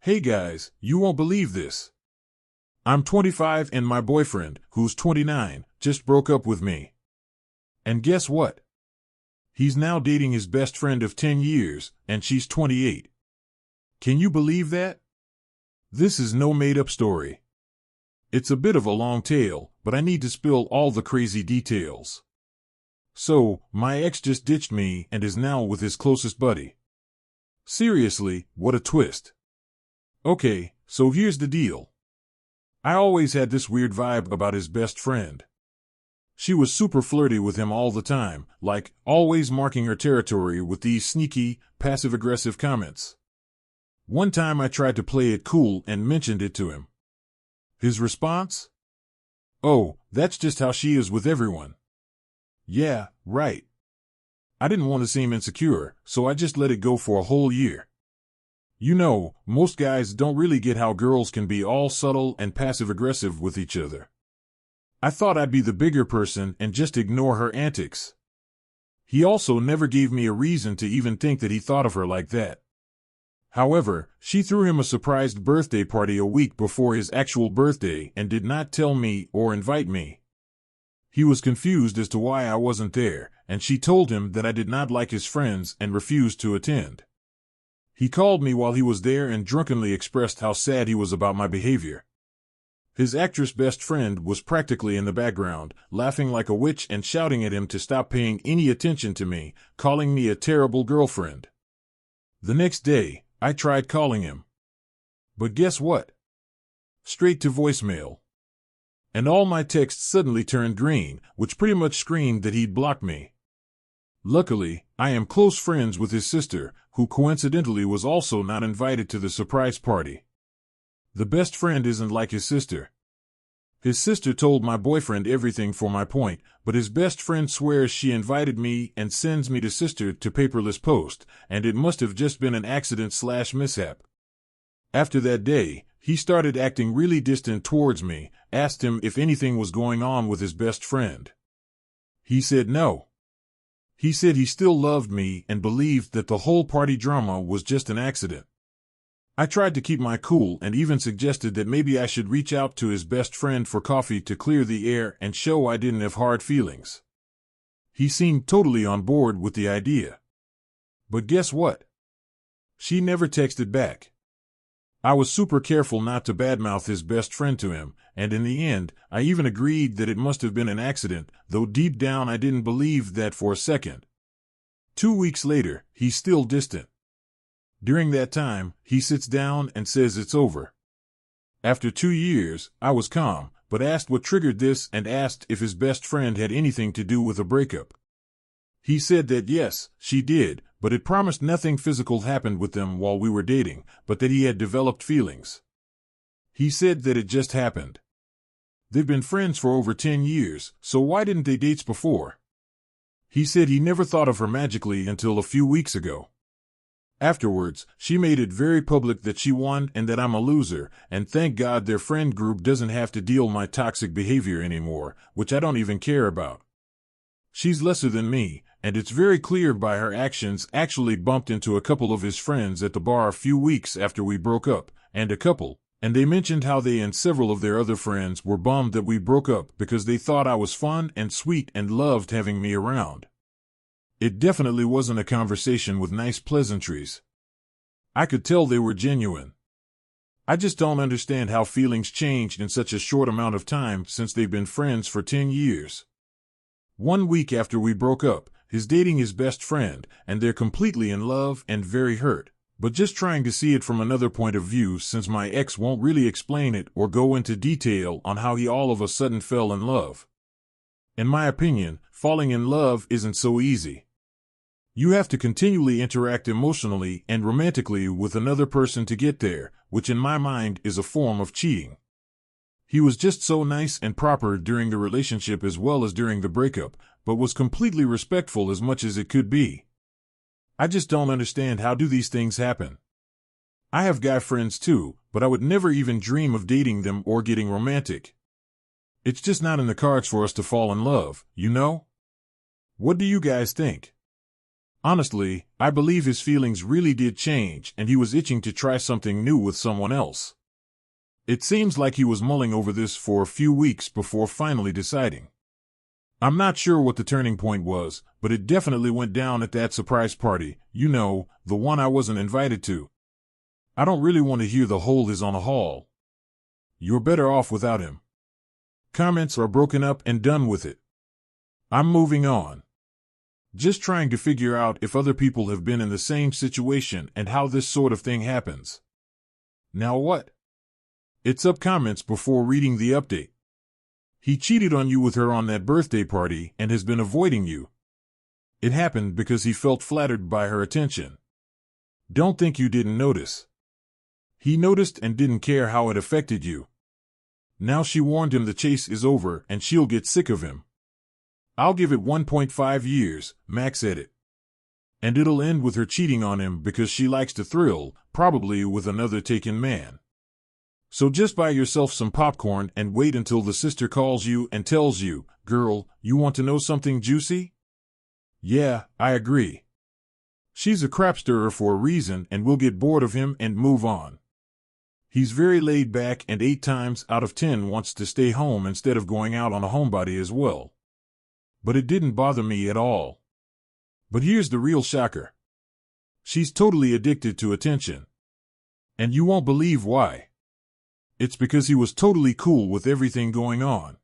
Hey guys, you won't believe this. I'm 25 and my boyfriend, who's 29, just broke up with me. And guess what? He's now dating his best friend of 10 years, and she's 28. Can you believe that? This is no made-up story. It's a bit of a long tale, but I need to spill all the crazy details. So, my ex just ditched me and is now with his closest buddy. Seriously, what a twist. Okay, so here's the deal. I always had this weird vibe about his best friend. She was super flirty with him all the time, like, always marking her territory with these sneaky, passive-aggressive comments. One time I tried to play it cool and mentioned it to him. His response? Oh, that's just how she is with everyone. Yeah, right. I didn't want to seem insecure, so I just let it go for a whole year. You know, most guys don't really get how girls can be all subtle and passive-aggressive with each other. I thought I'd be the bigger person and just ignore her antics. He also never gave me a reason to even think that he thought of her like that. However, she threw him a surprised birthday party a week before his actual birthday and did not tell me or invite me. He was confused as to why I wasn't there, and she told him that I did not like his friends and refused to attend. He called me while he was there and drunkenly expressed how sad he was about my behavior. His actress best friend was practically in the background, laughing like a witch and shouting at him to stop paying any attention to me, calling me a terrible girlfriend. The next day, I tried calling him. But guess what? Straight to voicemail. And all my texts suddenly turned green, which pretty much screamed that he'd blocked me. Luckily, I am close friends with his sister, who coincidentally was also not invited to the surprise party. The best friend isn't like his sister. His sister told my boyfriend everything for my point, but his best friend swears she invited me and sends me to sister to paperless post, and it must have just been an accident/mishap. After that day, he started acting really distant towards me, asked him if anything was going on with his best friend. He said no. He said he still loved me and believed that the whole party drama was just an accident. I tried to keep my cool and even suggested that maybe I should reach out to his best friend for coffee to clear the air and show I didn't have hard feelings. He seemed totally on board with the idea. But guess what? She never texted back. I was super careful not to badmouth his best friend to him, and in the end, I even agreed that it must have been an accident, though deep down I didn't believe that for a second. 2 weeks later, he's still distant. During that time, he sits down and says it's over. After 2 years, I was calm, but asked what triggered this and asked if his best friend had anything to do with a breakup. He said that yes, she did, but it promised nothing physical happened with them while we were dating, but that he had developed feelings. He said that it just happened. They've been friends for over 10 years, so why didn't they date before? He said he never thought of her magically until a few weeks ago. Afterwards, she made it very public that she won and that I'm a loser, and thank God their friend group doesn't have to deal my toxic behavior anymore, which I don't even care about. She's lesser than me, and it's very clear by her actions actually bumped into a couple of his friends at the bar a few weeks after we broke up, and they mentioned how they and several of their other friends were bummed that we broke up because they thought I was fun and sweet and loved having me around. It definitely wasn't a conversation with nice pleasantries. I could tell they were genuine. I just don't understand how feelings changed in such a short amount of time since they've been friends for 10 years. 1 week after we broke up, he's dating his best friend, and they're completely in love and very hurt, but just trying to see it from another point of view since my ex won't really explain it or go into detail on how he all of a sudden fell in love. In my opinion, falling in love isn't so easy. You have to continually interact emotionally and romantically with another person to get there, which in my mind is a form of cheating. He was just so nice and proper during the relationship as well as during the breakup, but was completely respectful as much as it could be. I just don't understand how do these things happen. I have guy friends too, but I would never even dream of dating them or getting romantic. It's just not in the cards for us to fall in love, you know? What do you guys think? Honestly, I believe his feelings really did change and he was itching to try something new with someone else. It seems like he was mulling over this for a few weeks before finally deciding. I'm not sure what the turning point was, but it definitely went down at that surprise party, you know, the one I wasn't invited to. I don't really want to hear the hole is on a haul. You're better off without him. Comments are broken up and done with it. I'm moving on. Just trying to figure out if other people have been in the same situation and how this sort of thing happens. Now what? It's up comments before reading the update. He cheated on you with her on that birthday party and has been avoiding you. It happened because he felt flattered by her attention. Don't think you didn't notice. He noticed and didn't care how it affected you. Now she warned him the chase is over and she'll get sick of him. I'll give it 1.5 years, Max said it. And it'll end with her cheating on him because she likes to thrill, probably with another taken man. So just buy yourself some popcorn and wait until the sister calls you and tells you, "Girl, you want to know something juicy?" Yeah, I agree. She's a crap stirrer for a reason and will get bored of him and move on. He's very laid back and 8 times out of 10 wants to stay home instead of going out on a homebody as well. But it didn't bother me at all. But here's the real shocker. She's totally addicted to attention. And you won't believe why. It's because he was totally cool with everything going on.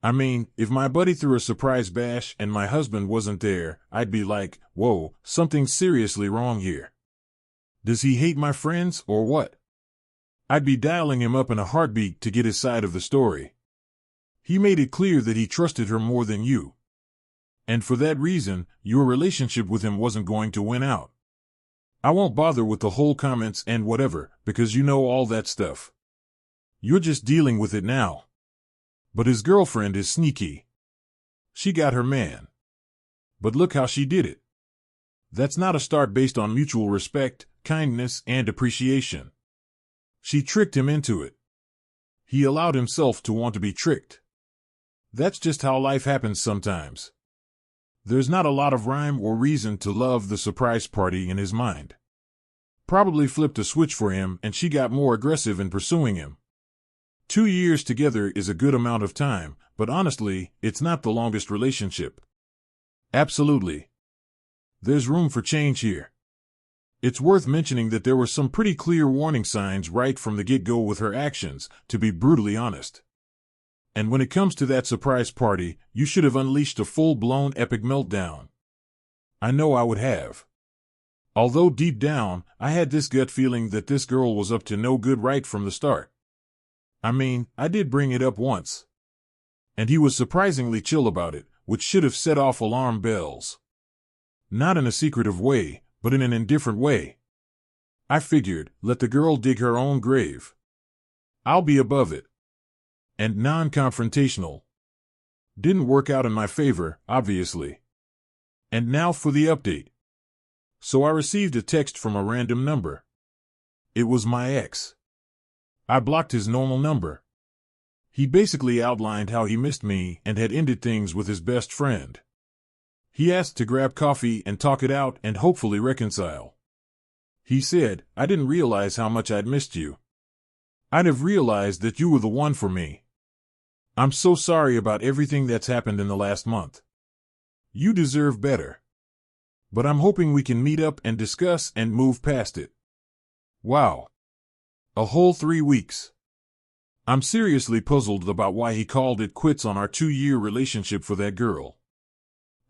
I mean, if my buddy threw a surprise bash and my husband wasn't there, I'd be like, whoa, something's seriously wrong here. Does he hate my friends or what? I'd be dialing him up in a heartbeat to get his side of the story. He made it clear that he trusted her more than you. And for that reason, your relationship with him wasn't going to win out. I won't bother with the whole comments and whatever, because you know all that stuff. You're just dealing with it now. But his girlfriend is sneaky. She got her man. But look how she did it. That's not a start based on mutual respect, kindness, and appreciation. She tricked him into it. He allowed himself to want to be tricked. That's just how life happens sometimes. There's not a lot of rhyme or reason to love the surprise party in his mind. Probably flipped a switch for him and she got more aggressive in pursuing him. 2 years together is a good amount of time, but honestly, it's not the longest relationship. Absolutely. There's room for change here. It's worth mentioning that there were some pretty clear warning signs right from the get-go with her actions, to be brutally honest. And when it comes to that surprise party, you should have unleashed a full-blown epic meltdown. I know I would have. Although deep down, I had this gut feeling that this girl was up to no good right from the start. I mean, I did bring it up once. And he was surprisingly chill about it, which should have set off alarm bells. Not in a secretive way, but in an indifferent way. I figured, let the girl dig her own grave. I'll be above it. And non-confrontational. Didn't work out in my favor, obviously. And now for the update. So I received a text from a random number. It was my ex. I blocked his normal number. He basically outlined how he missed me and had ended things with his best friend. He asked to grab coffee and talk it out and hopefully reconcile. He said, I didn't realize how much I'd missed you. I'd have realized that you were the one for me. I'm so sorry about everything that's happened in the last month. You deserve better. But I'm hoping we can meet up and discuss and move past it. Wow. A whole 3 weeks. I'm seriously puzzled about why he called it quits on our 2-year relationship for that girl.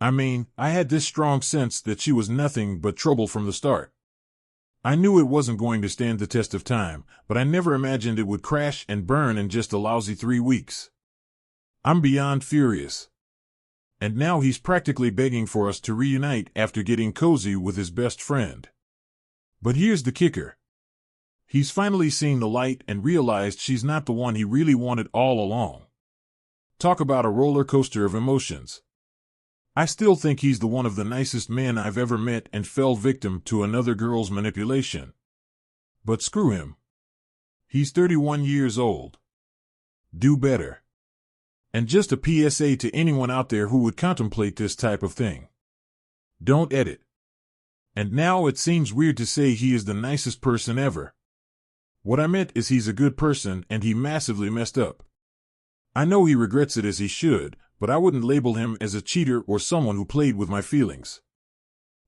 I mean, I had this strong sense that she was nothing but trouble from the start. I knew it wasn't going to stand the test of time, but I never imagined it would crash and burn in just a lousy 3 weeks. I'm beyond furious. And now he's practically begging for us to reunite after getting cozy with his best friend. But here's the kicker. He's finally seen the light and realized she's not the one he really wanted all along. Talk about a roller coaster of emotions. I still think he's the one of the nicest men I've ever met and fell victim to another girl's manipulation. But screw him. He's 31 years old. Do better. And just a PSA to anyone out there who would contemplate this type of thing. Don't edit. And now it seems weird to say he is the nicest person ever. What I meant is he's a good person and he massively messed up. I know he regrets it as he should, but I wouldn't label him as a cheater or someone who played with my feelings.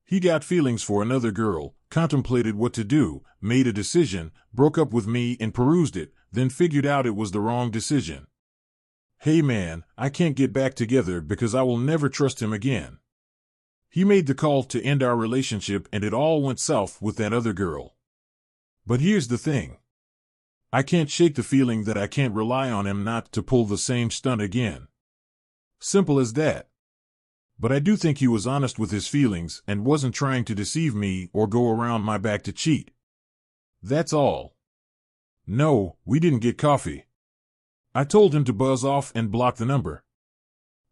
He got feelings for another girl, contemplated what to do, made a decision, broke up with me and perused it, then figured out it was the wrong decision. Hey man, I can't get back together because I will never trust him again. He made the call to end our relationship and it all went south with that other girl. But here's the thing. I can't shake the feeling that I can't rely on him not to pull the same stunt again. Simple as that. But I do think he was honest with his feelings and wasn't trying to deceive me or go around my back to cheat. That's all. No, we didn't get coffee. I told him to buzz off and block the number.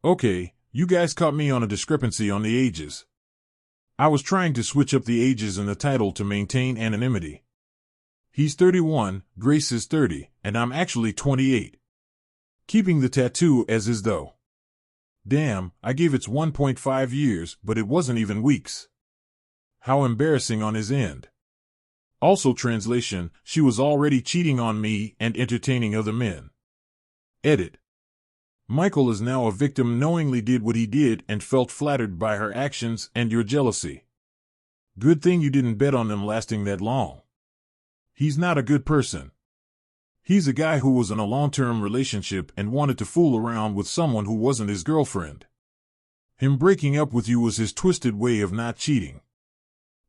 Okay, you guys caught me on a discrepancy on the ages. I was trying to switch up the ages in the title to maintain anonymity. He's 31, Grace is 30, and I'm actually 28. Keeping the tattoo as is though. Damn, I gave it 1.5 years, but it wasn't even weeks. How embarrassing on his end. Also translation, she was already cheating on me and entertaining other men. Edit. Michael is now a victim, knowingly did what he did and felt flattered by her actions and your jealousy. Good thing you didn't bet on them lasting that long. He's not a good person. He's a guy who was in a long-term relationship and wanted to fool around with someone who wasn't his girlfriend. Him breaking up with you was his twisted way of not cheating.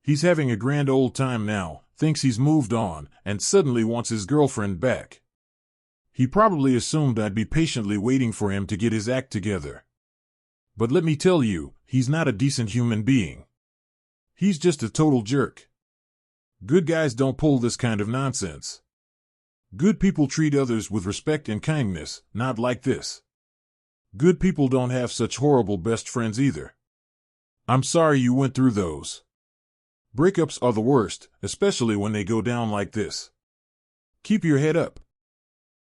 He's having a grand old time now, thinks he's moved on, and suddenly wants his girlfriend back. He probably assumed I'd be patiently waiting for him to get his act together. But let me tell you, he's not a decent human being. He's just a total jerk. Good guys don't pull this kind of nonsense. Good people treat others with respect and kindness, not like this. Good people don't have such horrible best friends either. I'm sorry you went through those. Breakups are the worst, especially when they go down like this. Keep your head up.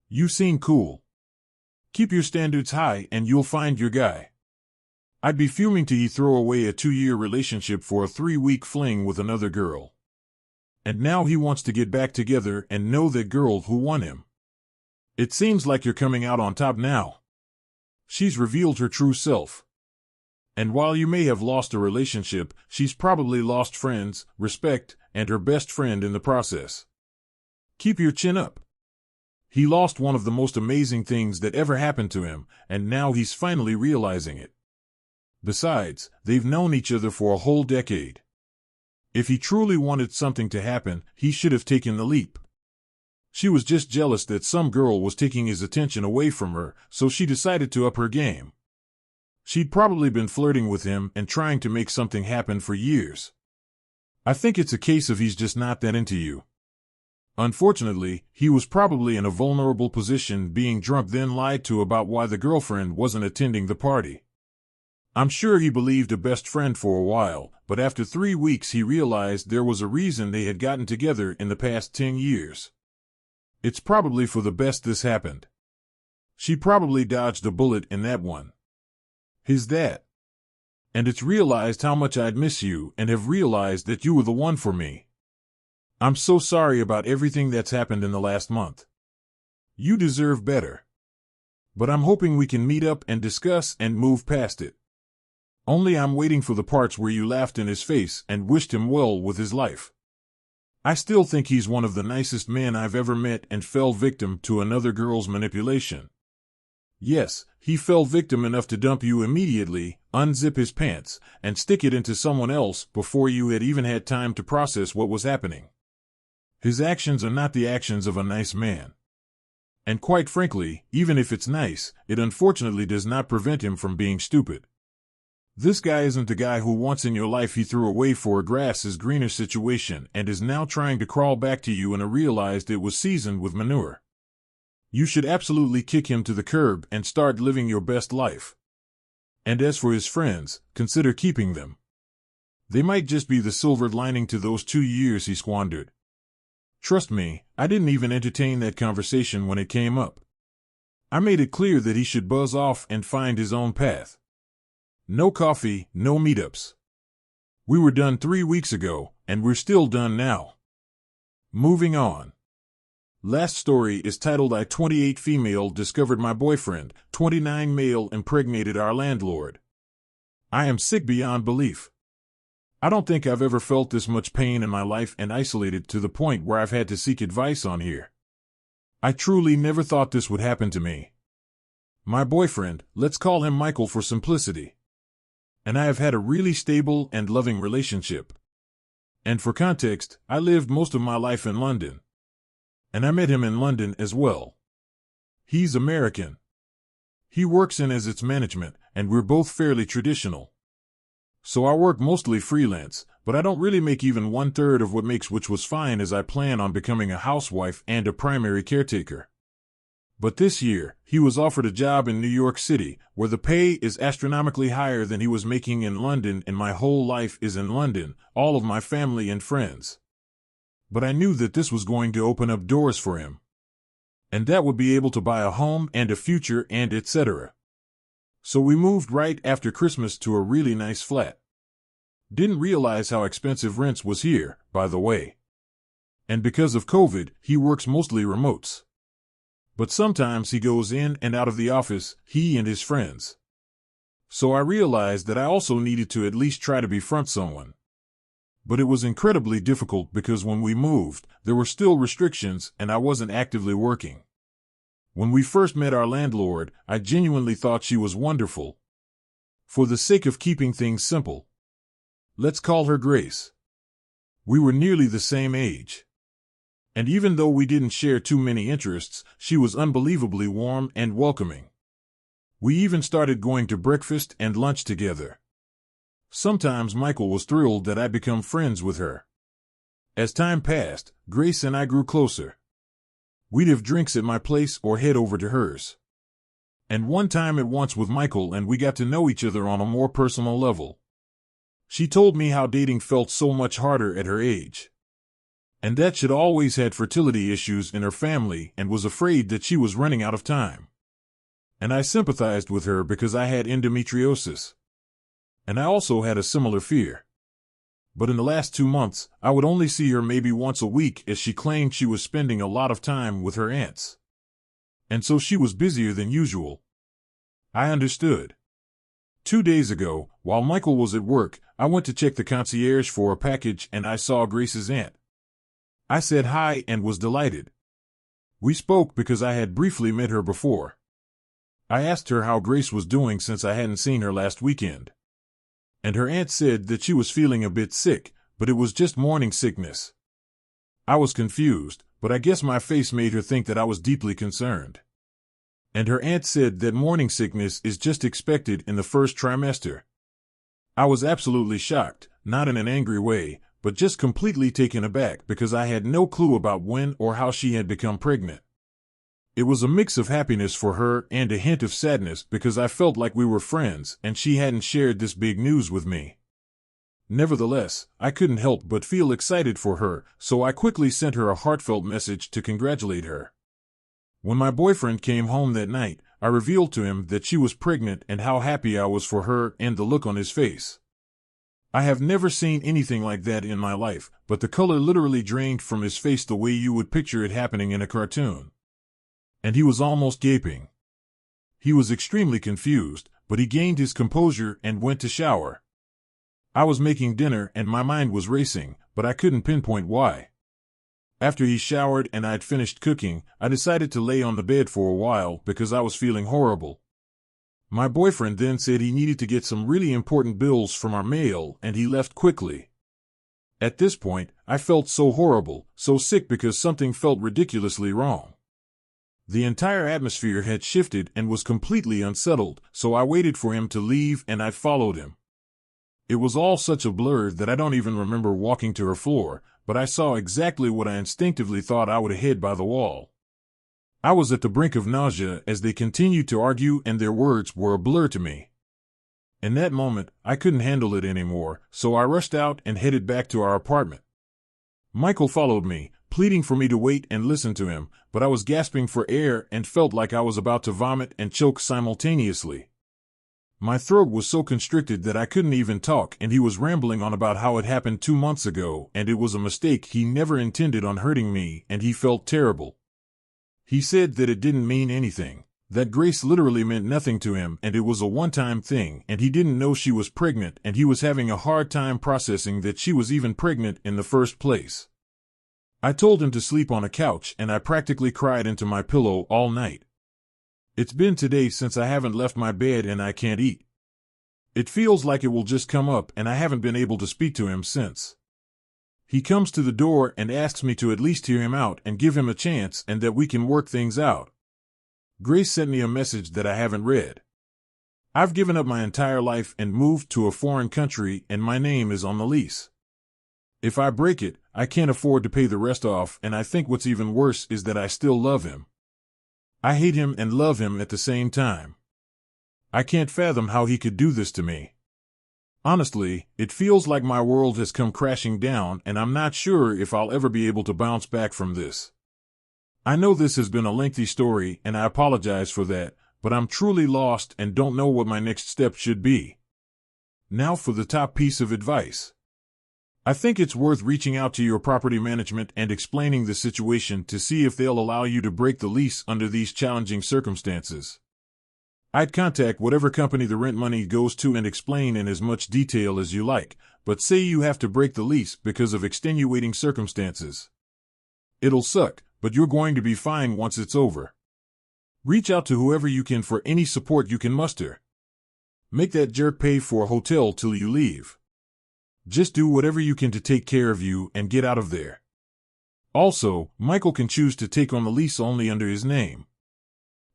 You seem cool. Keep your standards high and you'll find your guy. I'd be fuming to throw away a 2-year relationship for a 3-week fling with another girl. And now he wants to get back together and know that girl who won him. It seems like you're coming out on top now. She's revealed her true self. And while you may have lost a relationship, she's probably lost friends, respect, and her best friend in the process. Keep your chin up. He lost one of the most amazing things that ever happened to him, and now he's finally realizing it. Besides, they've known each other for a whole decade. If he truly wanted something to happen, he should have taken the leap. She was just jealous that some girl was taking his attention away from her, so she decided to up her game. She'd probably been flirting with him and trying to make something happen for years. I think it's a case of he's just not that into you. Unfortunately, he was probably in a vulnerable position, being drunk, then lied to about why the girlfriend wasn't attending the party. I'm sure he believed a best friend for a while, but after 3 weeks he realized there was a reason they had gotten together in the past 10 years. It's probably for the best this happened. She probably dodged a bullet in that one. His that. And it's realized how much I'd miss you and have realized that you were the one for me. I'm so sorry about everything that's happened in the last month. You deserve better. But I'm hoping we can meet up and discuss and move past it. Only I'm waiting for the parts where you laughed in his face and wished him well with his life. I still think he's one of the nicest men I've ever met and fell victim to another girl's manipulation. Yes, he fell victim enough to dump you immediately, unzip his pants, and stick it into someone else before you had even had time to process what was happening. His actions are not the actions of a nice man. And quite frankly, even if it's nice, it unfortunately does not prevent him from being stupid. This guy isn't the guy who once in your life he threw away for a grass is greener situation and is now trying to crawl back to you and realized it was seasoned with manure. You should absolutely kick him to the curb and start living your best life. And as for his friends, consider keeping them. They might just be the silver lining to those 2 years he squandered. Trust me, I didn't even entertain that conversation when it came up. I made it clear that he should buzz off and find his own path. No coffee, no meetups. We were done 3 weeks ago, and we're still done now. Moving on. Last story is titled I 28 female discovered my boyfriend, 29 male impregnated our landlord. I am sick beyond belief. I don't think I've ever felt this much pain in my life and isolated to the point where I've had to seek advice on here. I truly never thought this would happen to me. My boyfriend, let's call him Michael for simplicity, and I have had a really stable and loving relationship. And for context, I lived most of my life in London. And I met him in London as well. He's American. He works in as its management, and we're both fairly traditional. So I work mostly freelance, but I don't really make even 1/3 of what makes, which was fine as I plan on becoming a housewife and a primary caretaker. But this year, he was offered a job in New York City, where the pay is astronomically higher than he was making in London, and my whole life is in London, all of my family and friends. But I knew that this was going to open up doors for him. And that would be able to buy a home and a future and etc. So we moved right after Christmas to a really nice flat. Didn't realize how expensive rent was here, by the way. And because of COVID, he works mostly remotes. But sometimes he goes in and out of the office, he and his friends. So I realized that I also needed to at least try to befriend someone. But it was incredibly difficult because when we moved, there were still restrictions and I wasn't actively working. When we first met our landlord, I genuinely thought she was wonderful. For the sake of keeping things simple, let's call her Grace. We were nearly the same age. And even though we didn't share too many interests, she was unbelievably warm and welcoming. We even started going to breakfast and lunch together. Sometimes Michael was thrilled that I'd become friends with her. As time passed, Grace and I grew closer. We'd have drinks at my place or head over to hers. And one time at once with Michael, and we got to know each other on a more personal level. She told me how dating felt so much harder at her age. And that she'd always had fertility issues in her family and was afraid that she was running out of time. And I sympathized with her because I had endometriosis. And I also had a similar fear. But in the last 2 months, I would only see her maybe once a week as she claimed she was spending a lot of time with her aunts. And so she was busier than usual. I understood. 2 days ago, while Michael was at work, I went to check the concierge for a package and I saw Grace's aunt. I said hi and was delighted. We spoke because I had briefly met her before. I asked her how Grace was doing since I hadn't seen her last weekend. And her aunt said that she was feeling a bit sick, but it was just morning sickness. I was confused, but I guess my face made her think that I was deeply concerned. And her aunt said that morning sickness is just expected in the first trimester. I was absolutely shocked, not in an angry way, but just completely taken aback because I had no clue about when or how she had become pregnant. It was a mix of happiness for her and a hint of sadness because I felt like we were friends and she hadn't shared this big news with me. Nevertheless, I couldn't help but feel excited for her, so I quickly sent her a heartfelt message to congratulate her. When my boyfriend came home that night, I revealed to him that she was pregnant and how happy I was for her and the look on his face. I have never seen anything like that in my life, but the color literally drained from his face the way you would picture it happening in a cartoon. And he was almost gaping. He was extremely confused, but he gained his composure and went to shower. I was making dinner and my mind was racing, but I couldn't pinpoint why. After he showered and I'd finished cooking, I decided to lay on the bed for a while because I was feeling horrible. My boyfriend then said he needed to get some really important bills from our mail and he left quickly. At this point, I felt so horrible, so sick because something felt ridiculously wrong. The entire atmosphere had shifted and was completely unsettled, so I waited for him to leave and I followed him. It was all such a blur that I don't even remember walking to her floor, but I saw exactly what I instinctively thought I would have hid by the wall. I was at the brink of nausea as they continued to argue and their words were a blur to me. In that moment, I couldn't handle it anymore, so I rushed out and headed back to our apartment. Michael followed me, pleading for me to wait and listen to him, but I was gasping for air and felt like I was about to vomit and choke simultaneously. My throat was so constricted that I couldn't even talk, and he was rambling on about how it happened 2 months ago, and it was a mistake, he never intended on hurting me, and he felt terrible. He said that it didn't mean anything, that Grace literally meant nothing to him, and it was a one-time thing, and he didn't know she was pregnant, and he was having a hard time processing that she was even pregnant in the first place. I told him to sleep on a couch, and I practically cried into my pillow all night. It's been today since I haven't left my bed, and I can't eat. It feels like it will just come up, and I haven't been able to speak to him since. He comes to the door and asks me to at least hear him out and give him a chance, and that we can work things out. Grace sent me a message that I haven't read. I've given up my entire life and moved to a foreign country, and my name is on the lease. If I break it, I can't afford to pay the rest off, and I think what's even worse is that I still love him. I hate him and love him at the same time. I can't fathom how he could do this to me. Honestly, it feels like my world has come crashing down, and I'm not sure if I'll ever be able to bounce back from this. I know this has been a lengthy story, and I apologize for that, but I'm truly lost and don't know what my next step should be. Now for the top piece of advice. I think it's worth reaching out to your property management and explaining the situation to see if they'll allow you to break the lease under these challenging circumstances. I'd contact whatever company the rent money goes to and explain in as much detail as you like, but say you have to break the lease because of extenuating circumstances. It'll suck, but you're going to be fine once it's over. Reach out to whoever you can for any support you can muster. Make that jerk pay for a hotel till you leave. Just do whatever you can to take care of you and get out of there. Also, Michael can choose to take on the lease only under his name.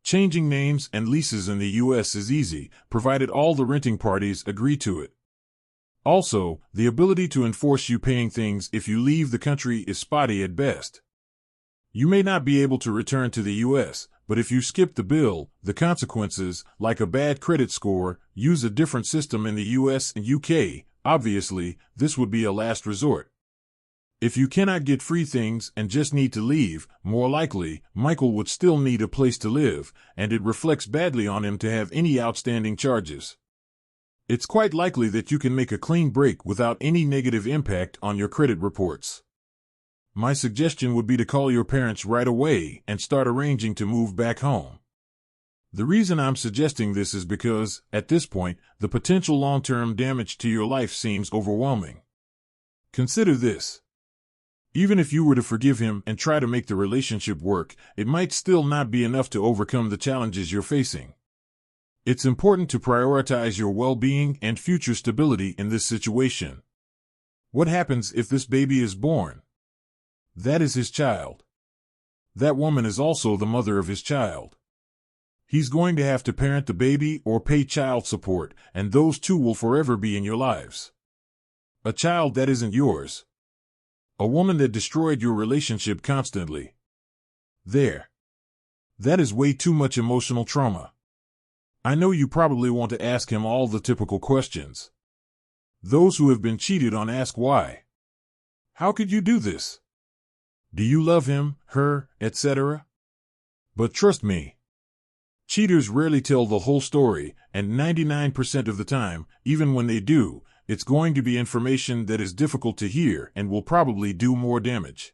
Changing names and leases in the U.S. is easy, provided all the renting parties agree to it. Also, the ability to enforce you paying things if you leave the country is spotty at best. You may not be able to return to the U.S., but if you skip the bill, the consequences, like a bad credit score, use a different system in the U.S. and U.K., obviously, this would be a last resort. If you cannot get free things and just need to leave, more likely, Michael would still need a place to live, and it reflects badly on him to have any outstanding charges. It's quite likely that you can make a clean break without any negative impact on your credit reports. My suggestion would be to call your parents right away and start arranging to move back home. The reason I'm suggesting this is because, at this point, the potential long-term damage to your life seems overwhelming. Consider this. Even if you were to forgive him and try to make the relationship work, it might still not be enough to overcome the challenges you're facing. It's important to prioritize your well-being and future stability in this situation. What happens if this baby is born? That is his child. That woman is also the mother of his child. He's going to have to parent the baby or pay child support, and those two will forever be in your lives. A child that isn't yours. A woman that destroyed your relationship constantly. There. That is way too much emotional trauma. I know you probably want to ask him all the typical questions. Those who have been cheated on ask why. How could you do this? Do you love him, her, etc.? But trust me. Cheaters rarely tell the whole story, and 99% of the time, even when they do, it's going to be information that is difficult to hear and will probably do more damage.